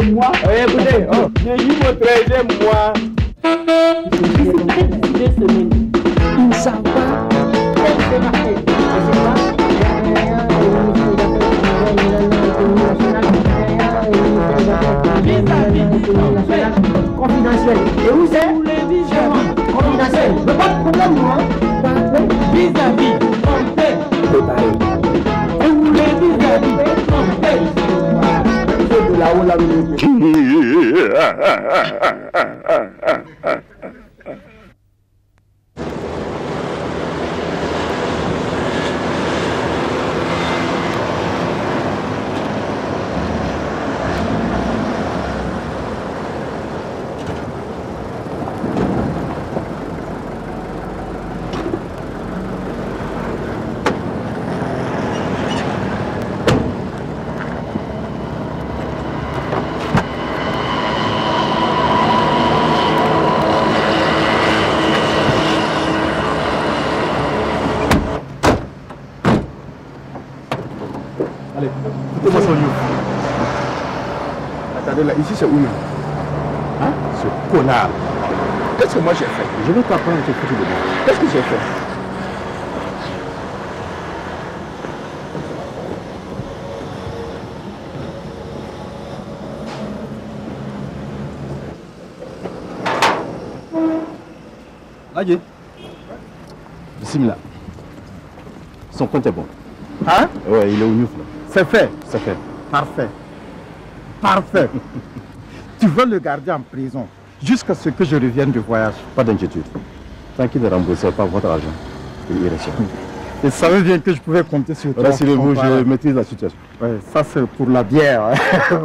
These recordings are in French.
13e mois. Écoutez, j'ai eu mon 13e mois. 2 semaines. Il ne savent pas. Elle s'est marquée. Confidentiel. Et où c'est? Confidentiel. Mais pas de problème, moi. Vis-à-vis. Préparé. Et où les vis-à-vis? C'est de là-haut, là Là, ici c'est où? Hein? Ce connard. Qu'est-ce que moi j'ai fait? Je vais t'apprendre à te foutre de moi. Qu'est-ce que j'ai fait? Allez. Bismillah. Son compte est bon. Hein? Ouais, il est au Niouf là. C'est fait. C'est fait. Parfait. Parfait. Tu veux le garder en prison jusqu'à ce que je revienne du voyage. Pas d'inquiétude. Tranquille de rembourser pas votre argent. Il est sûr. Je savais bien que je pouvais compter sur toi. Rassurez-vous, je maîtrise la situation. Ouais, ça c'est pour la bière.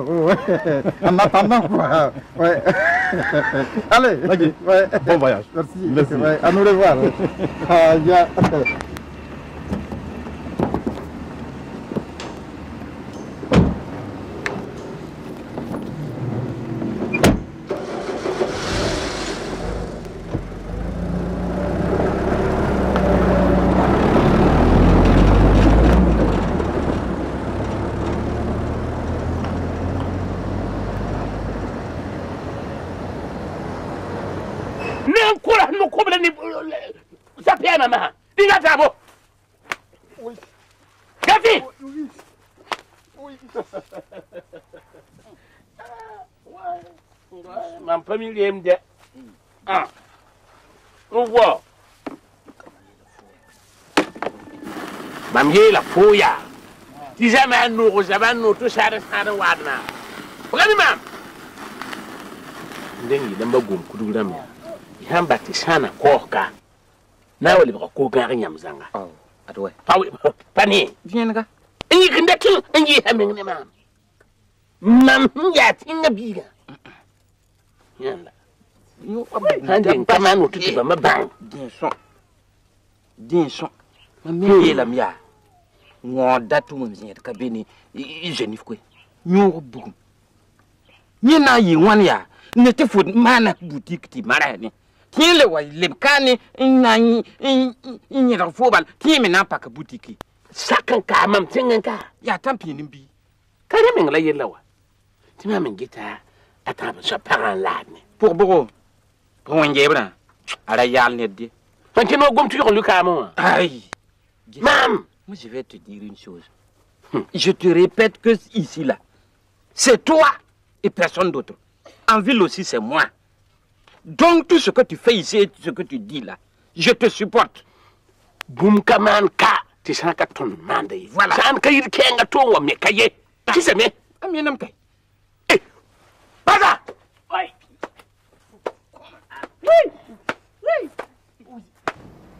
Ouais. En attendant quoi. Ouais. Allez. Okay. Ouais. Bon voyage. Merci. Merci. Ouais. À nous revoir. Ah, bien. la foya. Ti jamais nous tout ça de wadna. Regardez mam. Ndengi damba gum kuduram ya. Yamba tisana koka. Na wali ba ko garin yamzanga. Oh, atwe. Pawi pani. Viens ga. Ingi kindaki ingi hamin ne mam. Mam ya tinga biga. Yanda. Yo Hande kama no tuti ba mabang. Din son. Mamie la mia. Ngo datu mo mzinya ka beni jenif ko. Nyo bugum. Ni na yi wan ya. Ne te fo mana boutique ti mara ni. Ti le wa le kani na ni da fo bal ti me na pa ka boutique. Sakan ka mam tingan ka. Ya tampi ni bi. Kare men la yelawa. Ti ma men gita ataba so paran ladne. Pour boro. Pour un gebra. Ara yal ne di. Fanti no gom tu yo luka mo. Aïe. Mam, moi je vais te dire une chose. Je te répète que ici là, c'est toi et personne d'autre. En ville aussi c'est moi. Donc tout ce que tu fais ici et ce que tu dis là, je te supporte. Boum kaman ka, tu sens que ton mande. Voilà. San ka yir kenga to wa me kaye. Qui c'est me? Aminam kay. Eh. Bada. Ouais. Oui. Oui.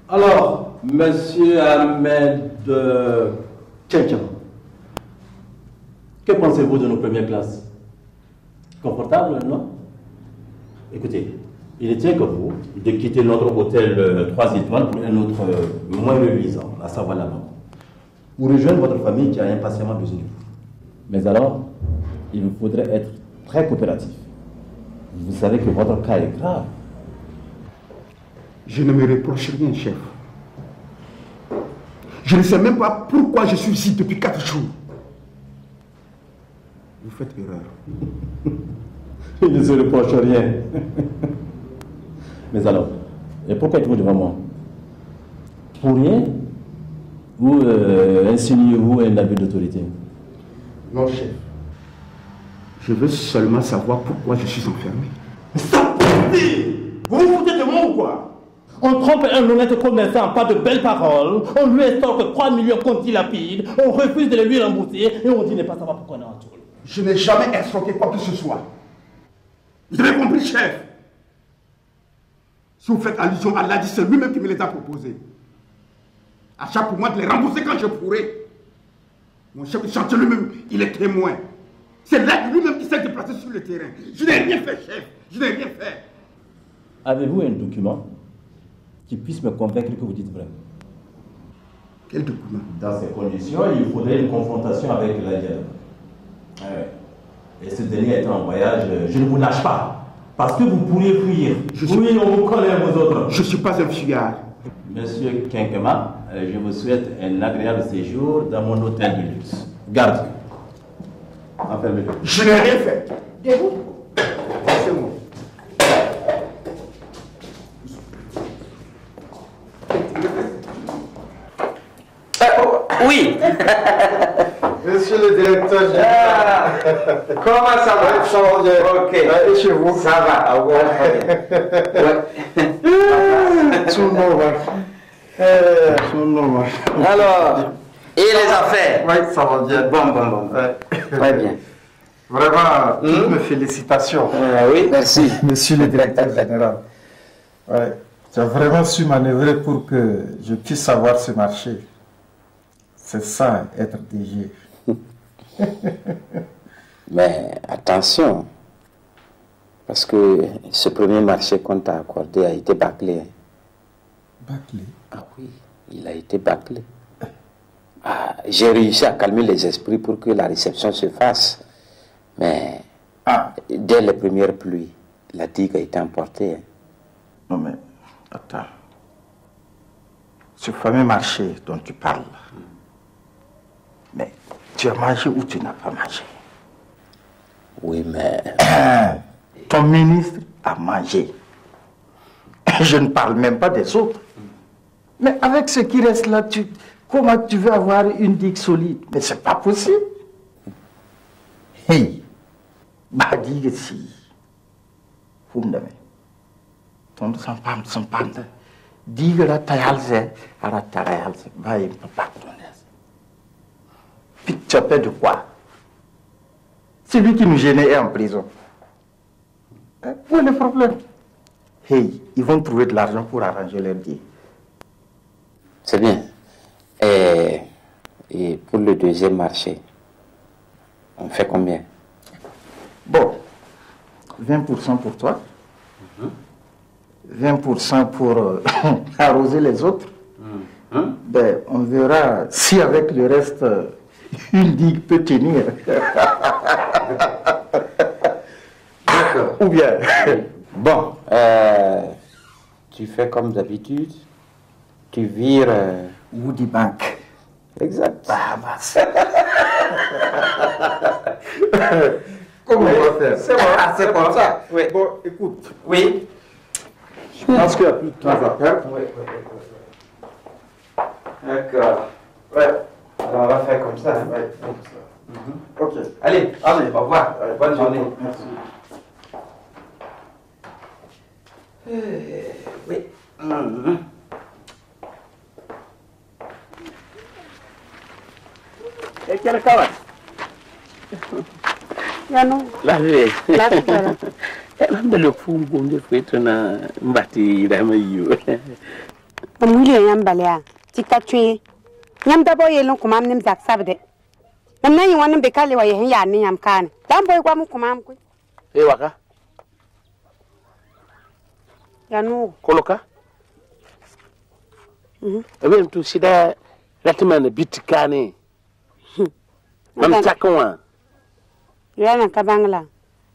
Alors, monsieur Ahmed Tchétchen, que pensez-vous de nos premières classes? Confortable, non? Écoutez, il est temps que vous de quitter notre hôtel 3 étoiles pour un autre moins reluisant, à savoir là-bas. Vous rejoindre votre famille qui a impatiemment besoin de vous. Mais alors, il vous faudrait être très coopératif. Vous savez que votre cas est grave. Je ne me reproche rien, chef. Je ne sais même pas pourquoi je suis ici depuis 4 jours. Vous faites erreur. Il ne se reproche rien. Mais alors, et pourquoi êtes-vous devant moi? Pour rien? Ou insinuez-vous un abus d'autorité? Non, chef. Je veux seulement savoir pourquoi je suis enfermé. Vous vous foutez de moi ou quoi? On trompe un honnête commerçant, pas de belles paroles, on lui estorque 3 millions qu'on dilapide, on refuse de les lui rembourser et on dit ne pas savoir pourquoi on est en tôle. Je n'ai jamais escroqué quoi que ce soit. Vous avez compris, chef? Si vous faites allusion à l'Adi, c'est lui-même qui me les a proposés. À chaque pour moi de les rembourser quand je pourrai. Mon chef de chantier lui-même, il est témoin. C'est là lui-même qui s'est déplacé sur le terrain. Je n'ai rien fait, chef. Je n'ai rien fait. Avez-vous un document qui puisse me convaincre que vous dites vrai? Quel document? Dans ces conditions, il faudrait une confrontation avec l'Indien. Et ce dernier étant en voyage, je ne vous lâche pas. Parce que vous pourriez fuir. Oui, on vous connaît, vous autres. Je ne suis pas un fuyard. Monsieur Kinkema, je vous souhaite un agréable séjour dans mon hôtel de luxe. Garde. Enfermez-le. Je n'ai rien fait. Et vous? C'est moi. Oui. Monsieur le directeur général. Comment ça va? Ça va bien. Ok. Et chez vous? Ça va. Ah ouais. Tout normal. Tout normal. Alors, et les affaires? Oui, ça va bien. Bon. Très bien. Vraiment, toutes mes félicitations. Oui, merci. Monsieur le directeur général. Ouais. Tu as vraiment su manœuvrer pour que je puisse avoir ce marché. C'est ça, être DG. Mais attention, parce que ce premier marché qu'on t'a accordé a été bâclé. Bâclé? Ah oui, il a été bâclé. Ah, j'ai réussi à calmer les esprits pour que la réception se fasse. Mais dès les premières pluies, la digue a été emportée. Non mais, attends. Ce fameux marché dont tu parles, mais tu as mangé ou tu n'as pas mangé? Oui, mais... Ton ministre a mangé. Je ne parle même pas des autres. Mais avec ce qui reste là, comment tu veux avoir une digue solide? Mais c'est pas possible. Hey, bah digue si. Fundame. Ton sampan. Digue la tayalze, à la tayalze. Bah il peut pas donner. Puis tu as peur de quoi? C'est lui qui nous gênait est en prison. Où est le problème? Hey, ils vont trouver de l'argent pour arranger leur digue. C'est bien. Et pour le deuxième marché, on fait combien? Bon, 20% pour toi, 20% pour arroser les autres. Ben, on verra si avec le reste, une digue peut tenir. D'accord. Ou bien. Bon, tu fais comme d'habitude, tu vires... Woody Bank. Exact. Ah, bah, comment on va faire? C'est bon, c'est comme ça. Oui. Bon, écoute. Oui. Je pense qu'il n'y a plus de temps à perdre. Oui. D'accord. Ouais. Alors on va faire comme ça. Hein. Ouais, comme ça. Ok. Allez, au revoir. Bonne journée. Merci. Oui. Kira kawan. Yano. Lawe. Lawe kala. Alhamdulillah fungu nde fetona mbati dama yu. Amuli yam balya. Tika tue. Yam dabo yelon kumam nim zak sabde. Nam nan yi wanin be kale wa yehen ya ni yam kan. Dan boy kwa mu kumam ku. E waka. Yano. Koloka. Ebe mtu shida latimana bitikane. Mam takwa. Yana ka bangla.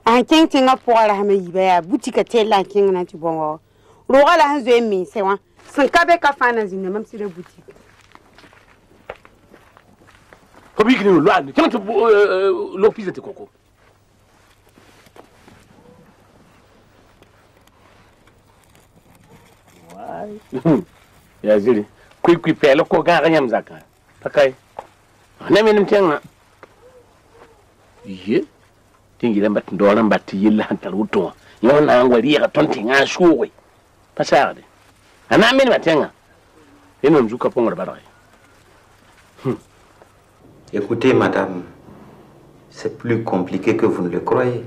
An king tinga poala ha me yiba boutique tela king na ti bongo. Roga la han zo mi se wa. San ka be ka fana zina mam si de boutique. Ko bi kini lo andi. Kama to lo pizza te koko. Ya ziri. Kui pele ko ga ganyam zaka. Pakai. Na menim tenga. Ye. Tingi lambat ndoran batti yilla hantal wuto. Yona ngwali ya tonti nga shuwe. Pasade. Ana menim tenga. Eno mzuka pongo barai. Écoutez, madame, c'est plus compliqué que vous ne le croyez.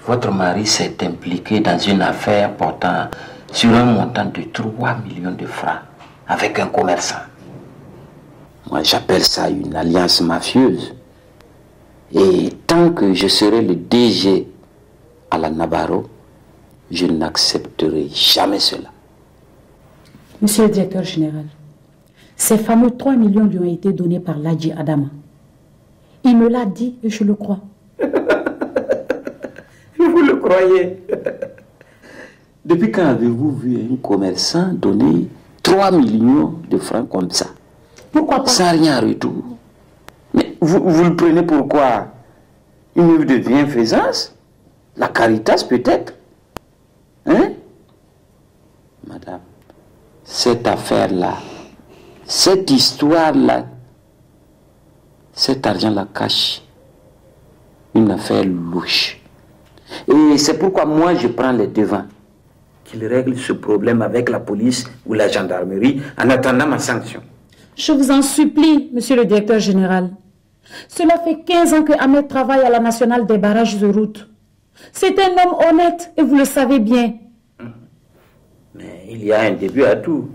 Votre mari s'est impliqué dans une affaire portant sur un montant de 3 millions de francs avec un commerçant. Moi, j'appelle ça une alliance mafieuse. Et tant que je serai le DG à la Nabarro, je n'accepterai jamais cela. Monsieur le directeur général, ces fameux 3 millions lui ont été donnés par Ladji Adama. Il me l'a dit et je le crois. Vous le croyez? Depuis quand avez-vous vu un commerçant donner 3 millions de francs comme ça? Pourquoi pas? Sans rien en retour. Mais vous le prenez pour quoi? Une œuvre de bienfaisance? La caritas peut-être? Hein? Madame, cette affaire-là, cette histoire-là, cet argent-là cache une affaire louche. Et c'est pourquoi moi je prends les devants. Qu'il règle ce problème avec la police ou la gendarmerie en attendant ma sanction. Je vous en supplie, monsieur le directeur général. Cela fait 15 ans que Ahmed travaille à la nationale des barrages de route. C'est un homme honnête et vous le savez bien. Mais il y a un début à tout.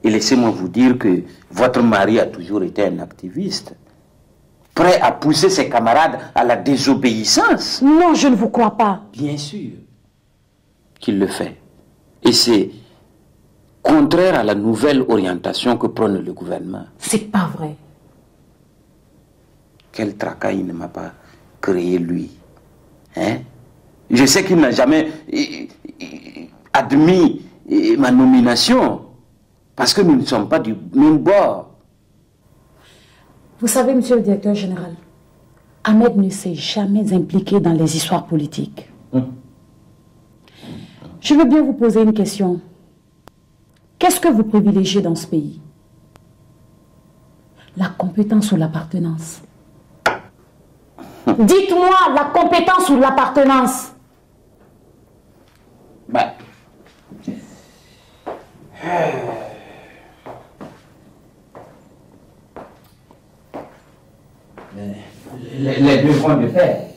Et laissez-moi vous dire que votre mari a toujours été un activiste, prêt à pousser ses camarades à la désobéissance. Non, je ne vous crois pas. Bien sûr qu'il le fait. Et c'est contraire à la nouvelle orientation que prône le gouvernement. C'est pas vrai. Quel tracas il ne m'a pas créé, lui. Hein? Je sais qu'il n'a jamais admis ma nomination, parce que nous ne sommes pas du même bord. Vous savez, monsieur le directeur général, Ahmed ne s'est jamais impliqué dans les histoires politiques. Je veux bien vous poser une question. Qu'est-ce que vous privilégiez dans ce pays? La compétence ou l'appartenance? Dites-moi, la compétence ou l'appartenance? Ben, les deux vont de pair.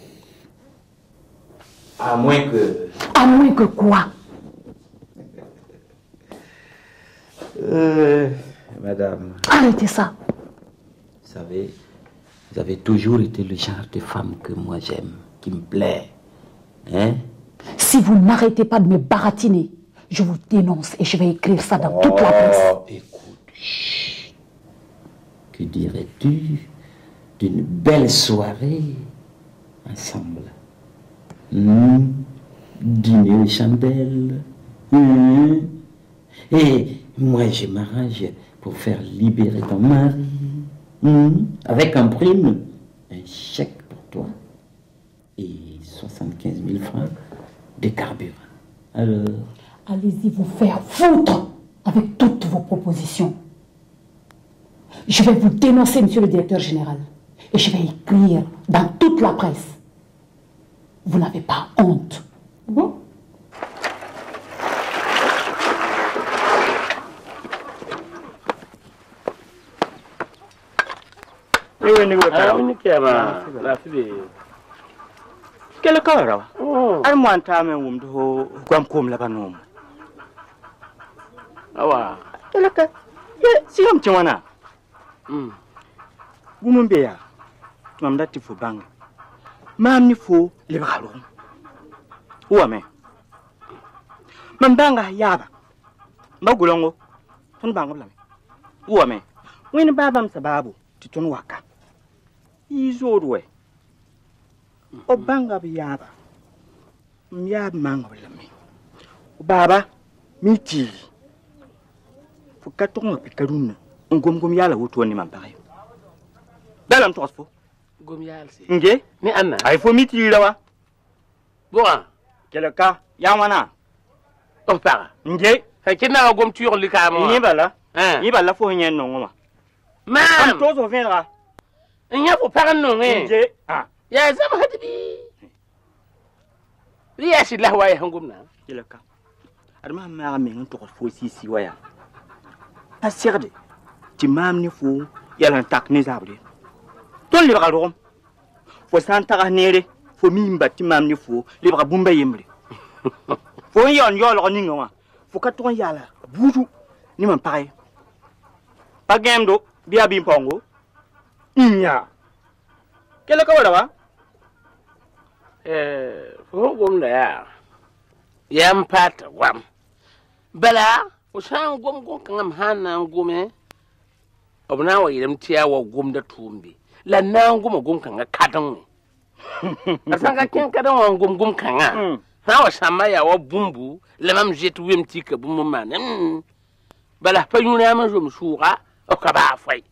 À moins que... À moins que quoi? Madame... Arrêtez ça. Vous savez, vous avez toujours été le genre de femme que moi j'aime, qui me plaît. Hein? Si vous n'arrêtez pas de me baratiner, je vous dénonce et je vais écrire ça dans toute la presse. Écoute, chut. Que dirais-tu d'une belle soirée ensemble? Dîner aux chandelles. Et moi, je m'arrange pour faire libérer ton mari. Avec un prime, un chèque pour toi et 75 000 francs de carburant. Alors... Allez-y vous faire foutre avec toutes vos propositions. Je vais vous dénoncer, monsieur le directeur général. Et je vais écrire dans toute la presse. Vous n'avez pas honte. Bon? Quel corps? Moi, awa telaka siam chwana gumumbeya mamda tifu bang mam ni fo le balo uwa me mamdanga yaba magulongo ton bango blame uwa me wini babam sababu titon waka izorwe o banga biyaba myab mango blame baba miti Fukaton pikaruna ngom yala wuto ni mampare dalam tosfo gom yal si nge ni anna ay fo miti lawa boa kelaka Yawana. Oh, para. Nge. Hakina gom tuyon likamo. Ni bala. Ni bala fo nyen non ma. Am tozo venra. Nya fo para non Nge. Ah. Ya zama hadibi. Riya shi lahwa ya hangum na. Ilaka. Adama ma me ngon to fo si waya. Ta serde. Ti mam ni fo yalla tak ni zabre. Ton li ba rom. Fo santa nere fo mimba ti mam ni fo li ba bumba yemre. Fo yon yolo ni ngwa. Fo ka ton yala buju ni man pare. Pa gemdo biya bim pongo. Inya. Kele ka wala ba? Fo gom da ya. Yam pat wam. Bala, o san gom kan hana ngome. Obna wa yidam tiya wa gom da tumbi. La na gom kan ga kadan. Asanga ken kadan wa gom kan ga. Ha wa sama ya wa bumbu, le mam jet wem tika bumbu man. Bala pa yuna ma jom suga o ka ba fay.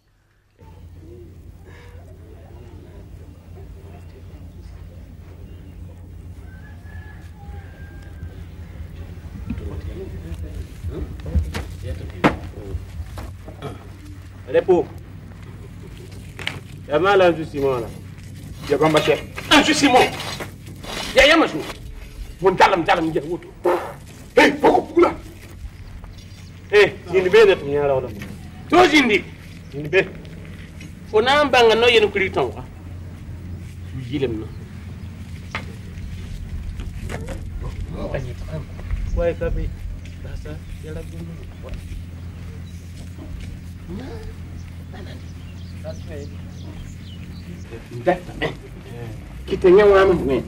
Repo. Ya mal un Simon là. Ya gamba chef. Un Simon. Ya ya masu. Mon talam ya wuto. Eh, poko là. Jindi be ne tunya la wala. To jindi. Jindi be. Fona mbanga no yenu kuri tonga. Yilem no. Ouais, kabi. Basa, ya la gumbu. Kita nyawa mwe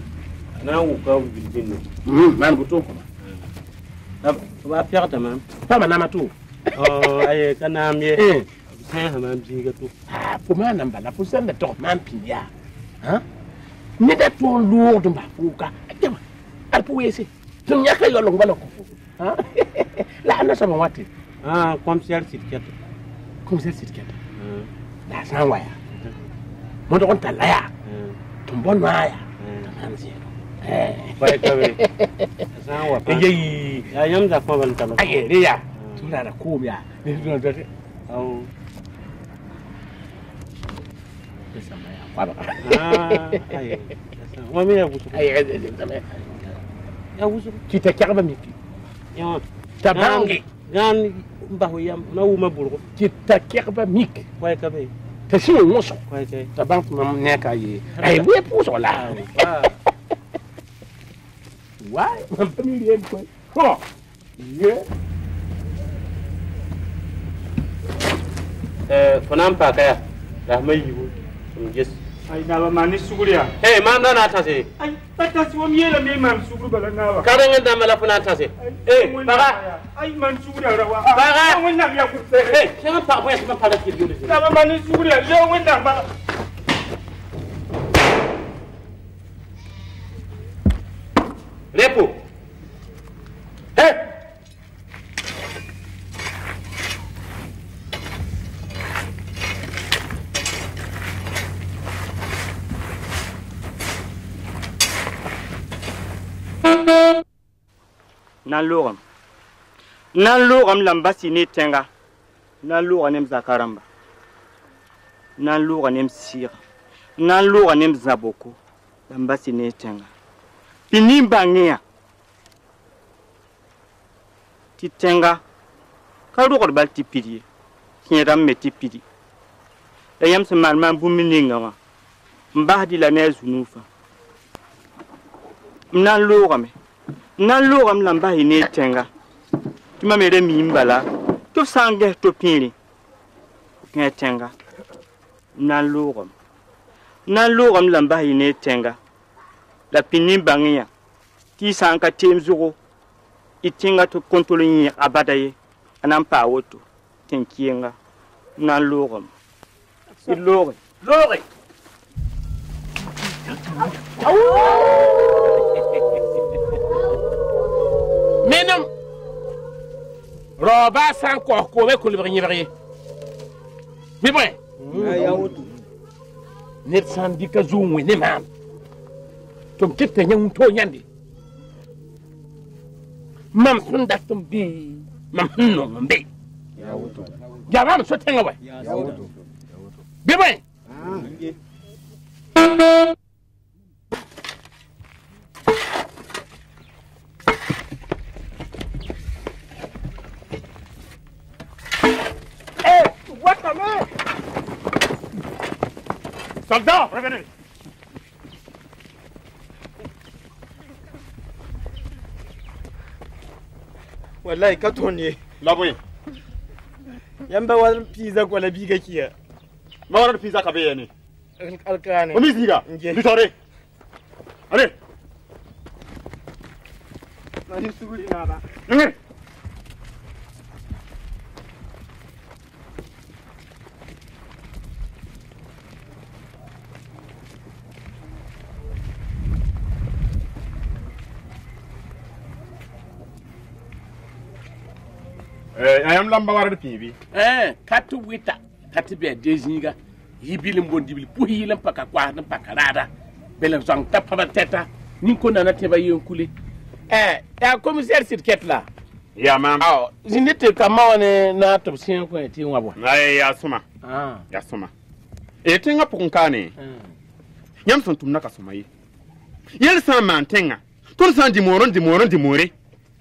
Na uka bilbino. Man buto ko Ba perte même. pa manama tu Aye kana mie. Sai ha mam jinga tu. Pour man mbala pour ça to man pinya hein ni da to lourd mba fuka akema al pour yesi tum nyaka yo long baloko hein la ana sama wati Comme si elle s'y quitte. comme ça c'est keta la sanwa ya mo do konta la ya tumbon ma ya tanzi Ouais, kabi. Ça wa pa. yeyi Ya yam da ko ban talo. aye riya tura da kubiya ni do do Au. sama ya kwaba Aye. Wa me ya busu. aye sama Ya busu. kita kyarba miki Ya. tabangi Gan mba ho yam na uma burgo. kita kyarba miki Ouais, kabi. ta shi woso Ouais, kabi. tabangi mam ne ka yi ay we puso la why mam family en ko oh yeah Fanan pa kaya. Da mai yiwu. Yes. Ay na ba mani suguriya. Hey, mam da na tase. Ay, pata si wam yela me mam suguru bala na ba. Ka da nganda mala fana tase. Baga. Ay man suguriya rawa. Baga. Wonna ya ku se. Hey, sama pa ko sama pa da ki dole. Na ba mani suguriya, yo wonna ba. Repo. Hey. Nan logam lambasi ne tenga. Nan loganem zakaramba. Nan loganem sira. Nan loganem zaboko. Lambasi ne tenga. Pinimba ngea. Ti tenga. Ka rogor bal ti pidi. Kieram me ti pidi. Da yam se man bumininga wa. Mbahdi la ne zunufa. Nan logame. Nan logam lambasi ne tenga. Tu m'as mis mimbala. Tu sangue to pini. Qu'un tenga. Nan logam lamba ine tenga. La pini bangia. Ti sanka temzuro. Itinga to kontrolin abadaye. Anam pa woto. Tenkienga. Nan logam. Lore. Menam roba san ko be ko le bari mi boy net san dika zoomwe ne mam tom kette nyam to nyande Mam sun da tum bi. Mam no mbe. Jabam so tenga wa. Bibe. What the man? Soldat, revenez. Wallahi ka tonye. Labouin. Yamba wa pizza kwa la biga kia. Ma wara pizza ka beyeni. Alkane. O misiga. Du sore. Allez. Nani suguri nada. Ngi. Ayam lamba wara de pibi. Katu wita, katu be dezinga. Yibili mbondibili puhi lam paka kwa na paka rada. Bele zang tapaba teta. Ninko na teba yonkule. Ya commissaire sirket la. Ya mam. Oh, zinete kama ne na to sin ko ti wabo. Ay ya suma. Ya suma. E tenga pukunkane. Nyam son tumna ka suma yi. Yel san mantenga. Ton san di moron.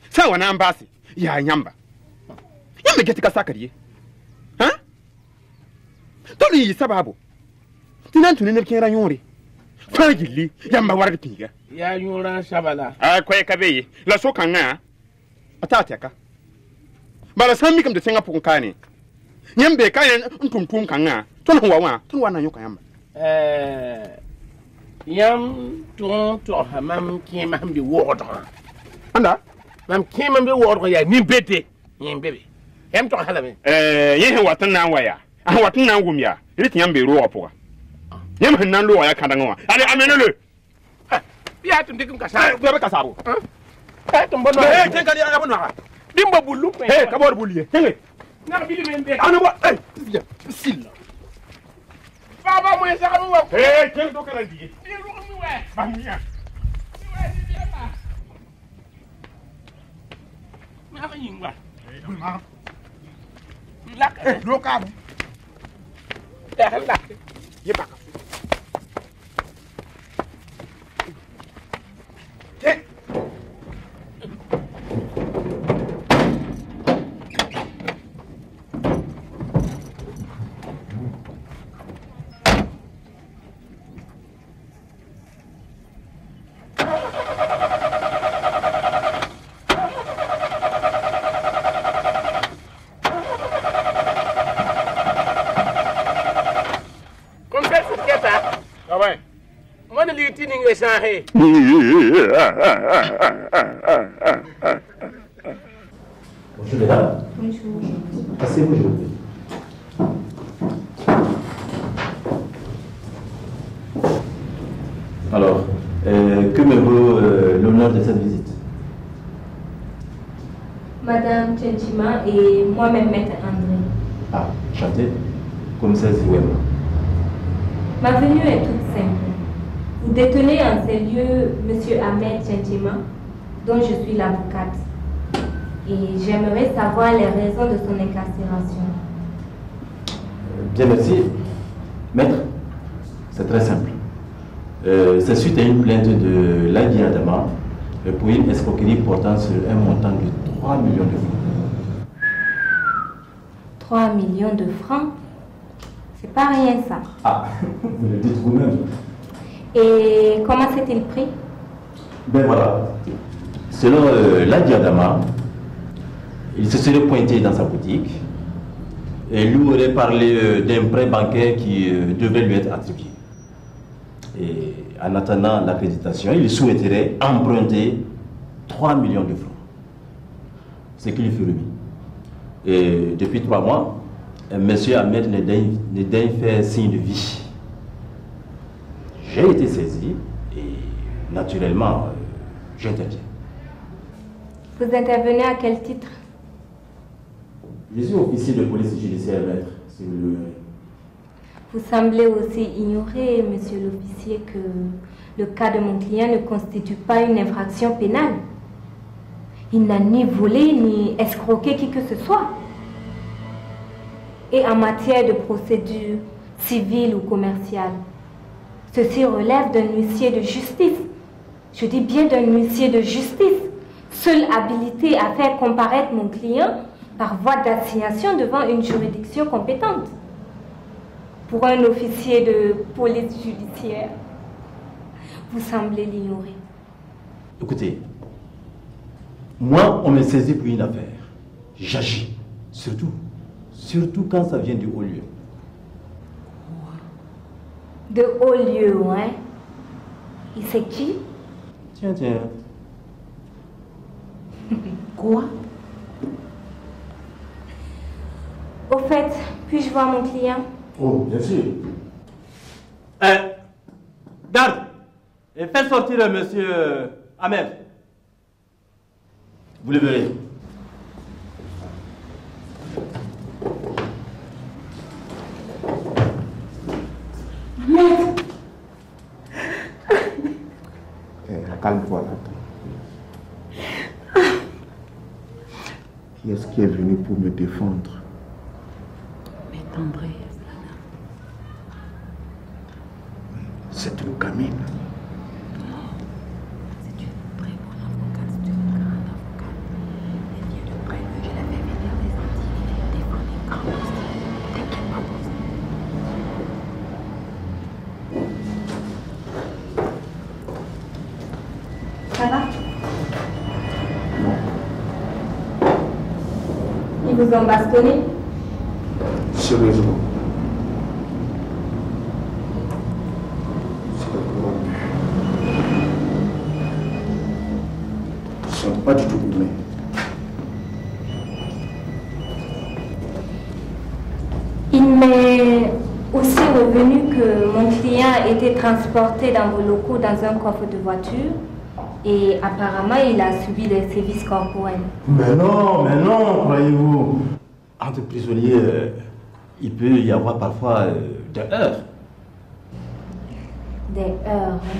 Sa wana ambasi. Ya nyamba. Yambe geti ka sakariye. Ha? Toli sababu. Tinan tunene kera nyori. Fa gilli yamba warga pinga. Ya nyora sabala. Kwa kabeye. La so kanga. Atateka. Bala sami kam de tenga pukunkane. Nyambe kaya ntumtum kanga. Ton wana nyoka yamba. Yam ton to hamam kima hambi wodra. Anda? Mam kima hambi wodra ya ni bete. Yin bebe. Yam to halame. Yen watan nan waya. Watan nan gumya. Rit nyambe ro opoga. Yam hanan lo ya kadanga. Ale amenele. Ya tum dikum kasaro. Bebe kasaro. Tum bono. Tenga dia ya bono. Dimba bulu. Kabor buliye. Tenge. Na bili mende. Ana wa. Bismillah. Baba mo sa kamu wa. Tenge to kala dige. Diru mi wa. Bamiya. Ma ka yingwa. Ma. Lak. Do ka ba. Ya lak. Yeba. Bonjour mesdames. Bonjour. Asseyez-vous, je vous prie. Alors, que me vaut l'honneur de cette visite? Madame Tchenchima et moi-même, Maître André. Ah, chanté, commissaire Ziwema. Ma venue est toute simple. Vous détenez en ces lieux M. Ahmed Tchenchima, dont je suis l'avocate. Et j'aimerais savoir les raisons de son incarcération. Bien, merci. Maître, c'est très simple. C'est suite à une plainte de Ladi Adama pour une escroquerie portant sur un montant de 3 millions de francs. 3 millions de francs? C'est pas rien ça. Ah, vous le dites vous-même. Et comment s'est-il pris? Ben voilà. Selon Ladi Adama, il se serait pointé dans sa boutique et lui aurait parlé d'un prêt bancaire qui devait lui être attribué. Et en attendant l'accréditation, il souhaiterait emprunter 3 millions de francs. Ce qui lui fut remis. Et depuis 3 mois, M. Ahmed ne daigne faire signe de vie. J'ai été saisi et naturellement, j'interviens. Vous intervenez à quel titre? Je suis officier de police judiciaire, maître, si vous le voulez. Vous semblez aussi ignorer, monsieur l'officier, que le cas de mon client ne constitue pas une infraction pénale. Il n'a ni volé ni escroqué qui que ce soit. Et en matière de procédure civile ou commerciale, ceci relève d'un huissier de justice. Je dis bien d'un huissier de justice, seule habilité à faire comparaître mon client par voie d'assignation devant une juridiction compétente. Pour un officier de police judiciaire, vous semblez l'ignorer. Écoutez, moi, on me saisit pour une affaire. J'agis. Surtout quand ça vient du haut lieu. De haut lieu, hein? Et c'est qui? Tiens. Quoi? Au fait, puis-je voir mon client? Oh, bien sûr. Garde! Et faites sortir monsieur Ahmed. Vous le verrez. Ahmed! Calme-toi là. Qui est-ce qui est venu pour me défendre? Mais André, c'est une gamine. C'est une très bonne avocate, c'est une grande avocate. Elle vient de près, je l'avais venir des Antilles, elle défend les grands dossiers. T'inquiète pas pour ça. Ça va? Ils vous ont bastonné? Sérieusement. Ils ne sont pas du tout humains. Il m'est aussi revenu que mon client a été transporté dans vos locaux dans un coffre de voiture et apparemment il a subi des sévices corporels. Mais non, croyez-vous. Entre prisonniers, il peut y avoir parfois des heurts. Des heurts, hein?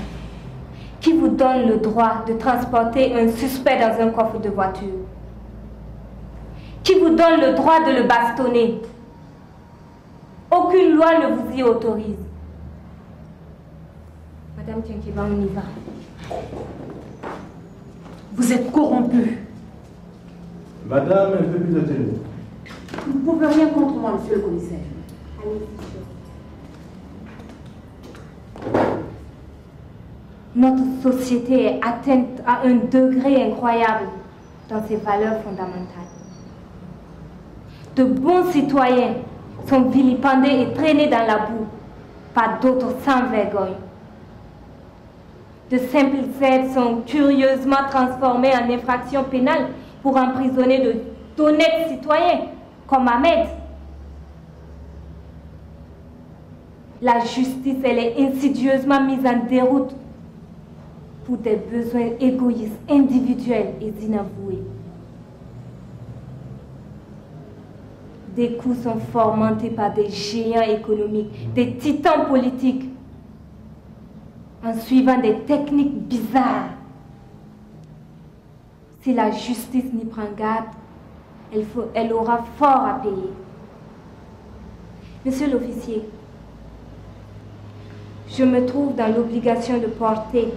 Qui vous donne le droit de transporter un suspect dans un coffre de voiture? Qui vous donne le droit de le bastonner? Aucune loi ne vous y autorise. Madame Tienkiba, on y va. Vous êtes corrompue. Madame, un peu plus de tenue. Vous ne pouvez rien contre moi, monsieur le commissaire. Notre société est atteinte à un degré incroyable dans ses valeurs fondamentales. De bons citoyens sont vilipendés et traînés dans la boue par d'autres sans vergogne. De simples faits sont curieusement transformés en infractions pénales pour emprisonner d'honnêtes citoyens comme Ahmed. La justice, elle est insidieusement mise en déroute pour des besoins égoïstes, individuels et inavoués. Des coups sont fomentés par des géants économiques, des titans politiques, en suivant des techniques bizarres. Si la justice n'y prend garde, elle aura fort à payer. Monsieur l'officier, je me trouve dans l'obligation de porter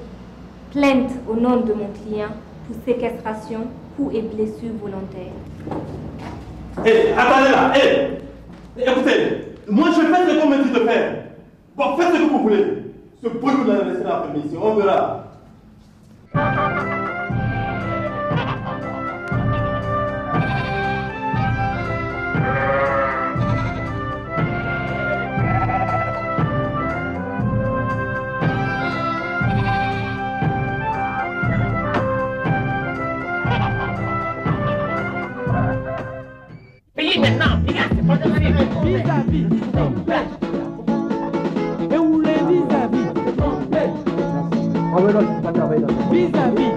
plainte au nom de mon client pour séquestration, coups et blessures volontaires. Attendez là, écoutez, moi je fais ce qu'on me dit de faire. Bon, faites ce que vous voulez. Ce bruit, vous l'avez laissé la permission, on verra. Payez maintenant, c'est pas de vis-à-vis. Et où les vis-à-vis? Vis-à-vis.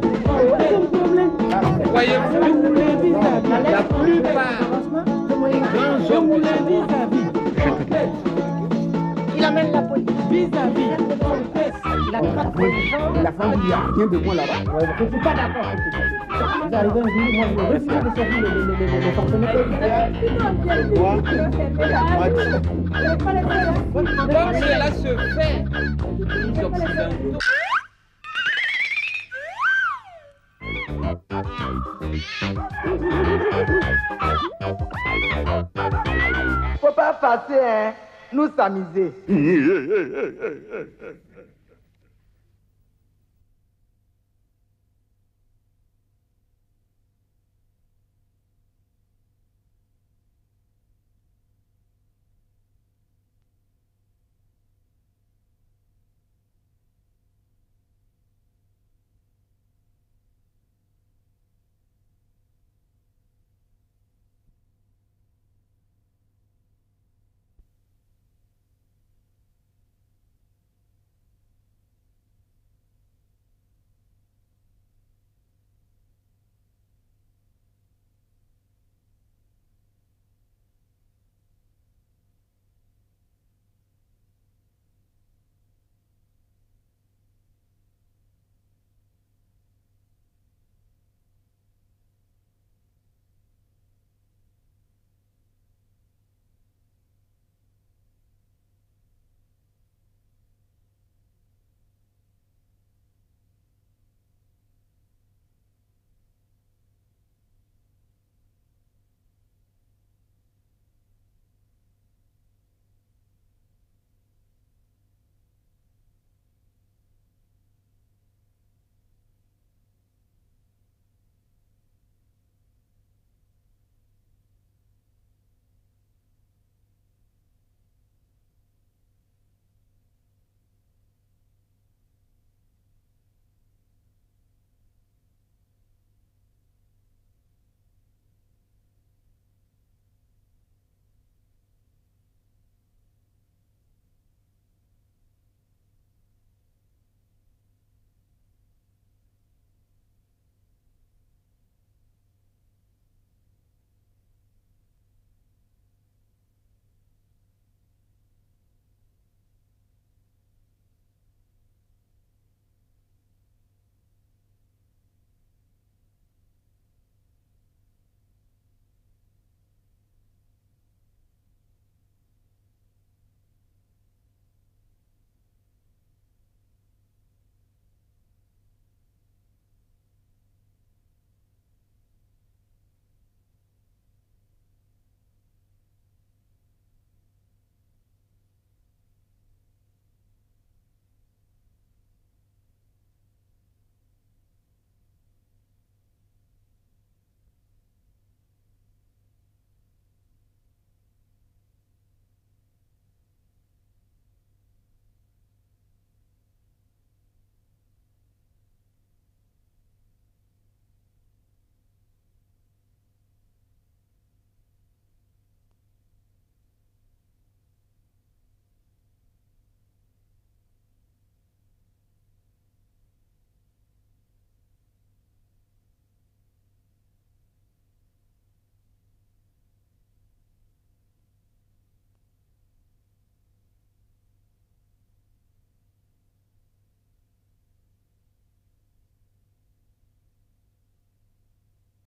Voyez-vous, les vis-à-vis. La plupart des grands hommes, il amène la police. vis-à-vis, la trappe des gens. La femme, il n'y a rien de moi là-bas. Je ne suis pas d'accord avec ça. Vous arrivez un jour, moi je vais refuser de servir les fonctionnaires. Comme cela se fait, nous observons. Faut pas passer, hein. Nous s'amuser.